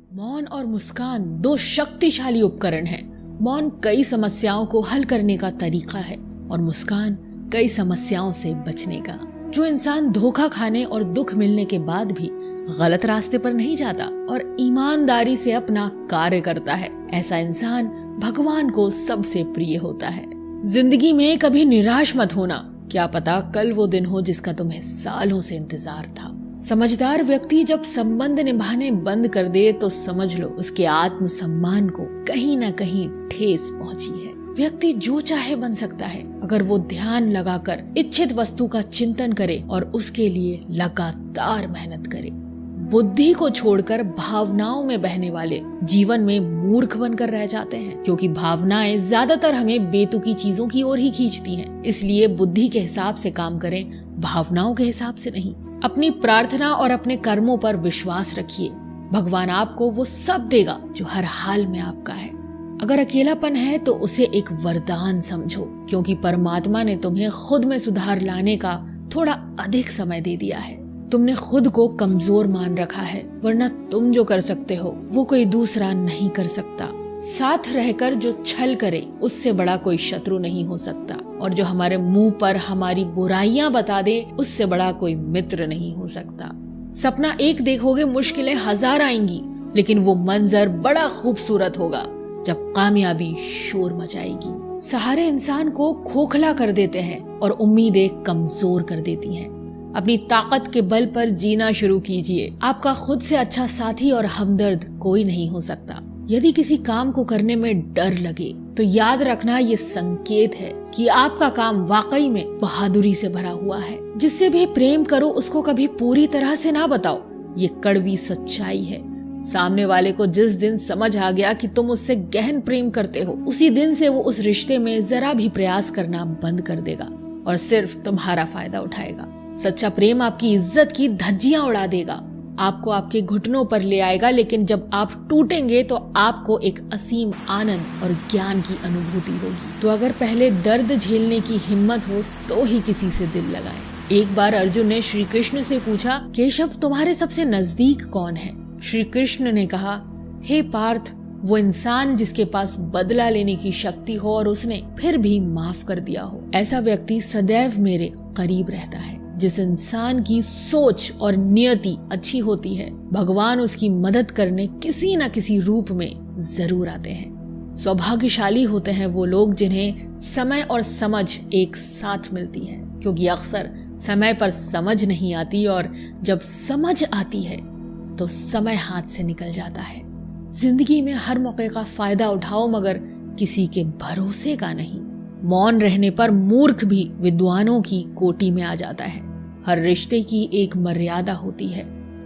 मौन और मुस्कान दो शक्तिशाली उपकरण हैं। मौन कई समस्याओं को हल करने का तरीका है और मुस्कान कई समस्याओं से बचने का। जो इंसान धोखा खाने और दुख मिलने के बाद भी गलत रास्ते पर नहीं जाता और ईमानदारी से अपना कार्य करता है, ऐसा इंसान भगवान को सबसे प्रिय होता है। जिंदगी में कभी निराश मत होना, क्या पता कल वो दिन हो जिसका तुम्हें सालों से इंतजार था। समझदार व्यक्ति जब संबंध निभाने बंद कर दे तो समझ लो उसके आत्मसम्मान को कहीं न कहीं ठेस पहुंची है। व्यक्ति जो चाहे बन सकता है अगर वो ध्यान लगाकर इच्छित वस्तु का चिंतन करे और उसके लिए लगातार मेहनत करे। बुद्धि को छोड़कर भावनाओं में बहने वाले जीवन में मूर्ख बनकर रह जाते हैं, क्योंकि भावनाएं ज्यादातर हमें बेतुकी चीजों की ओर ही खींचती हैं। इसलिए बुद्धि के हिसाब से काम करें, भावनाओं के हिसाब से नहीं। अपनी प्रार्थना और अपने कर्मों पर विश्वास रखिए, भगवान आपको वो सब देगा जो हर हाल में आपका है। अगर अकेलापन है तो उसे एक वरदान समझो, क्योंकि परमात्मा ने तुम्हें खुद में सुधार लाने का थोड़ा अधिक समय दे दिया है। तुमने खुद को कमजोर मान रखा है, वरना तुम जो कर सकते हो वो कोई दूसरा नहीं कर सकता। साथ रहकर जो छल करे उससे बड़ा कोई शत्रु नहीं हो सकता, और जो हमारे मुंह पर हमारी बुराइयां बता दे उससे बड़ा कोई मित्र नहीं हो सकता। सपना एक देखोगे, मुश्किलें हजार आएंगी, लेकिन वो मंजर बड़ा खूबसूरत होगा जब कामयाबी शोर मचाएगी। सहारे इंसान को खोखला कर देते हैं और उम्मीदें कमजोर कर देती हैं। अपनी ताकत के बल पर जीना शुरू कीजिए। आपका खुद से अच्छा साथी और हमदर्द कोई नहीं हो सकता। यदि किसी काम को करने में डर लगे तो याद रखना ये संकेत है कि आपका काम वाकई में बहादुरी से भरा हुआ है। जिससे भी प्रेम करो उसको कभी पूरी तरह से ना बताओ, ये कड़वी सच्चाई है। सामने वाले को जिस दिन समझ आ गया कि तुम उससे गहन प्रेम करते हो, उसी दिन से वो उस रिश्ते में जरा भी प्रयास करना बंद कर देगा और सिर्फ तुम्हारा फायदा उठाएगा। सच्चा प्रेम आपकी इज्जत की धज्जियां उड़ा देगा, आपको आपके घुटनों पर ले आएगा, लेकिन जब आप टूटेंगे तो आपको एक असीम आनंद और ज्ञान की अनुभूति होगी। तो अगर पहले दर्द झेलने की हिम्मत हो तो ही किसी से दिल लगाएं। एक बार अर्जुन ने श्री कृष्ण से पूछा, केशव तुम्हारे सबसे नजदीक कौन है? श्री कृष्ण ने कहा, हे पार्थ, वो इंसान जिसके पास बदला लेने की शक्ति हो और उसने फिर भी माफ कर दिया हो। ऐसा व्यक्ति सदैव मेरे करीब रहता है। जिस इंसान की सोच और नियति अच्छी होती है, भगवान उसकी मदद करने किसी न किसी रूप में जरूर आते हैं। सौभाग्यशाली होते हैं वो लोग जिन्हें समय और समझ एक साथ मिलती है, क्योंकि अक्सर समय पर समझ नहीं आती और जब समझ आती है तो समय हाथ से निकल जाता है। जिंदगी में हर मौके का फायदा उठाओ, मगर किसी के भरोसे का नहीं। मौन रहने पर मूर्ख भी विद्वानों की कोटि में आ जाता है। हर रिश्ते की एक मर्यादा होती है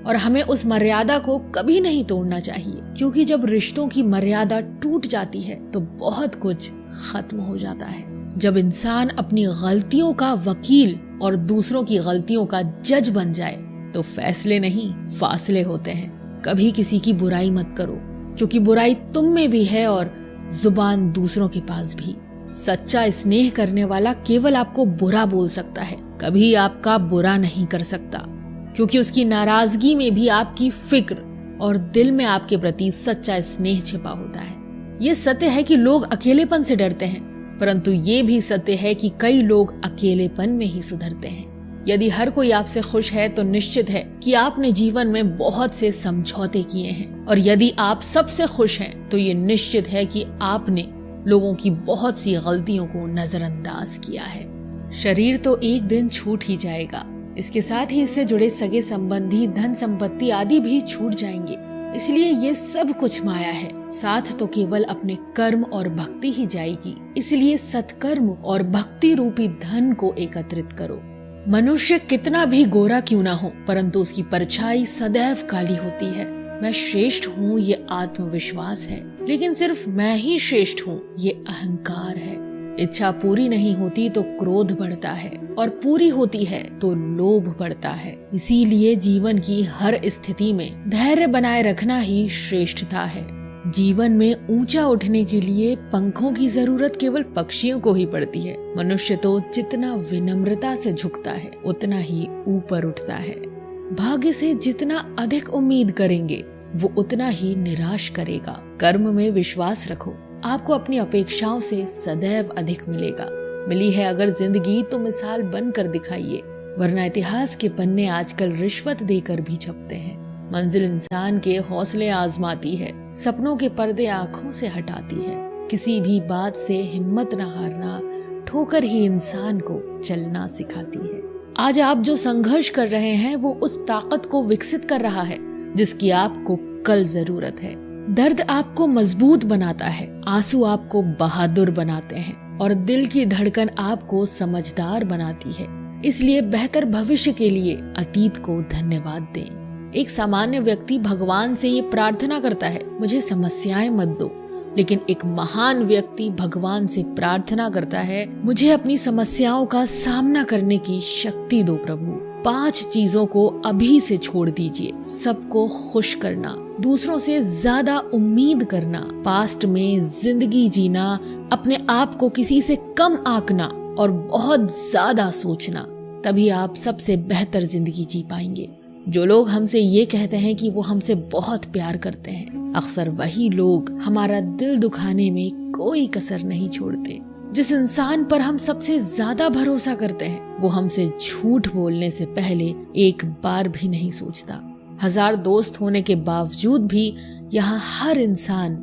और हमें उस मर्यादा को कभी नहीं तोड़ना चाहिए, क्योंकि जब रिश्तों की मर्यादा टूट जाती है तो बहुत कुछ खत्म हो जाता है। जब इंसान अपनी गलतियों का वकील और दूसरों की गलतियों का जज बन जाए तो फैसले नहीं फासले होते हैं। कभी किसी की बुराई मत करो, क्योंकि बुराई तुम में भी है और जुबान दूसरों के पास भी। सच्चा स्नेह करने वाला केवल आपको बुरा बोल सकता है, कभी आपका बुरा नहीं कर सकता, क्योंकि उसकी नाराजगी में भी आपकी फिक्र और दिल में आपके प्रति सच्चा स्नेह छिपा होता है। ये सत्य है कि लोग अकेलेपन से डरते हैं, परंतु ये भी सत्य है कि कई लोग अकेलेपन में ही सुधरते हैं। यदि हर कोई आपसे खुश है तो निश्चित है कि आपने जीवन में बहुत से समझौते किए हैं, और यदि आप सबसे खुश हैं तो ये निश्चित है कि आपने लोगों की बहुत सी गलतियों को नजरअंदाज किया है। शरीर तो एक दिन छूट ही जाएगा, इसके साथ ही इससे जुड़े सगे संबंधी, धन संपत्ति आदि भी छूट जाएंगे। इसलिए ये सब कुछ माया है, साथ तो केवल अपने कर्म और भक्ति ही जाएगी। इसलिए सत्कर्म और भक्ति रूपी धन को एकत्रित करो। मनुष्य कितना भी गोरा क्यों ना हो, परंतु उसकी परछाई सदैव काली होती है। मैं श्रेष्ठ हूँ ये आत्मविश्वास है, लेकिन सिर्फ मैं ही श्रेष्ठ हूँ ये अहंकार है। इच्छा पूरी नहीं होती तो क्रोध बढ़ता है, और पूरी होती है तो लोभ बढ़ता है। इसीलिए जीवन की हर स्थिति में धैर्य बनाए रखना ही श्रेष्ठता है। जीवन में ऊंचा उठने के लिए पंखों की जरूरत केवल पक्षियों को ही पड़ती है। मनुष्य तो जितना विनम्रता से झुकता है उतना ही ऊपर उठता है। भाग्य से जितना अधिक उम्मीद करेंगे वो उतना ही निराश करेगा। कर्म में विश्वास रखो, आपको अपनी अपेक्षाओं से सदैव अधिक मिलेगा। मिली है अगर जिंदगी तो मिसाल बनकर दिखाइए, वरना इतिहास के पन्ने आजकल रिश्वत देकर भी छपते हैं। मंजिल इंसान के हौसले आजमाती है, सपनों के पर्दे आंखों से हटाती है। किसी भी बात से हिम्मत न हारना, ठोकर ही इंसान को चलना सिखाती है। आज आप जो संघर्ष कर रहे हैं वो उस ताकत को विकसित कर रहा है जिसकी आपको कल जरूरत है। दर्द आपको मजबूत बनाता है, आंसू आपको बहादुर बनाते हैं और दिल की धड़कन आपको समझदार बनाती है। इसलिए बेहतर भविष्य के लिए अतीत को धन्यवाद दें। एक सामान्य व्यक्ति भगवान से ये प्रार्थना करता है, मुझे समस्याएं मत दो, लेकिन एक महान व्यक्ति भगवान से प्रार्थना करता है, मुझे अपनी समस्याओं का सामना करने की शक्ति दो प्रभु। 5 चीजों को अभी से छोड़ दीजिए। सबको खुश करना, दूसरों से ज्यादा उम्मीद करना, पास्ट में जिंदगी जीना, अपने आप को किसी से कम आंकना और बहुत ज्यादा सोचना। तभी आप सबसे बेहतर जिंदगी जी पाएंगे। जो लोग हमसे ये कहते हैं कि वो हमसे बहुत प्यार करते हैं, अक्सर वही लोग हमारा दिल दुखाने में कोई कसर नहीं छोड़ते। जिस इंसान पर हम सबसे ज्यादा भरोसा करते हैं वो हमसे झूठ बोलने से पहले एक बार भी नहीं सोचता। 1000 दोस्त होने के बावजूद भी यहाँ हर इंसान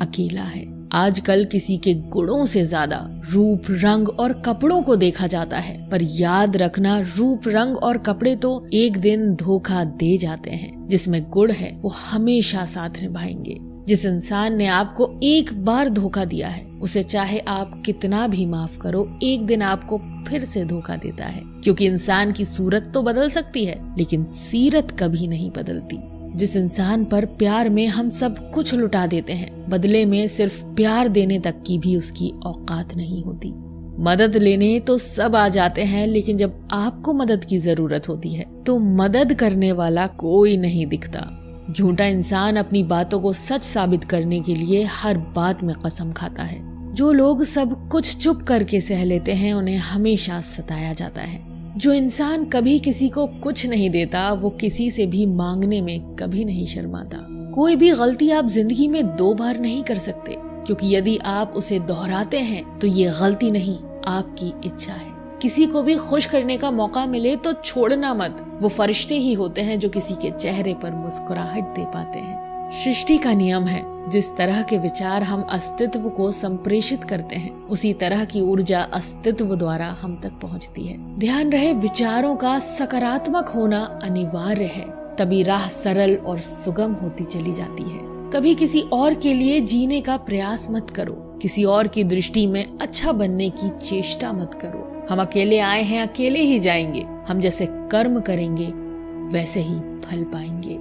अकेला है। आजकल किसी के गुणों से ज्यादा रूप, रंग और कपड़ों को देखा जाता है, पर याद रखना रूप, रंग और कपड़े तो एक दिन धोखा दे जाते हैं। जिसमें गुण है वो हमेशा साथ निभाएंगे। जिस इंसान ने आपको एक बार धोखा दिया है उसे चाहे आप कितना भी माफ करो, एक दिन आपको फिर से धोखा देता है। क्योंकि इंसान की सूरत तो बदल सकती है लेकिन सीरत कभी नहीं बदलती। जिस इंसान पर प्यार में हम सब कुछ लुटा देते हैं, बदले में सिर्फ प्यार देने तक की भी उसकी औकात नहीं होती। मदद लेने तो सब आ जाते हैं, लेकिन जब आपको मदद की जरूरत होती है तो मदद करने वाला कोई नहीं दिखता। झूठा इंसान अपनी बातों को सच साबित करने के लिए हर बात में कसम खाता है। जो लोग सब कुछ चुप करके सह लेते हैं उन्हें हमेशा सताया जाता है। जो इंसान कभी किसी को कुछ नहीं देता वो किसी से भी मांगने में कभी नहीं शर्माता। कोई भी गलती आप जिंदगी में 2 बार नहीं कर सकते, क्योंकि यदि आप उसे दोहराते हैं तो ये गलती नहीं, आपकी इच्छा है। किसी को भी खुश करने का मौका मिले तो छोड़ना मत। वो फरिश्ते ही होते हैं जो किसी के चेहरे पर मुस्कुराहट दे पाते हैं। सृष्टि का नियम है, जिस तरह के विचार हम अस्तित्व को संप्रेषित करते हैं उसी तरह की ऊर्जा अस्तित्व द्वारा हम तक पहुंचती है। ध्यान रहे, विचारों का सकारात्मक होना अनिवार्य है, तभी राह सरल और सुगम होती चली जाती है। कभी किसी और के लिए जीने का प्रयास मत करो, किसी और की दृष्टि में अच्छा बनने की चेष्टा मत करो। हम अकेले आए हैं, अकेले ही जाएंगे। हम जैसे कर्म करेंगे वैसे ही फल पाएंगे।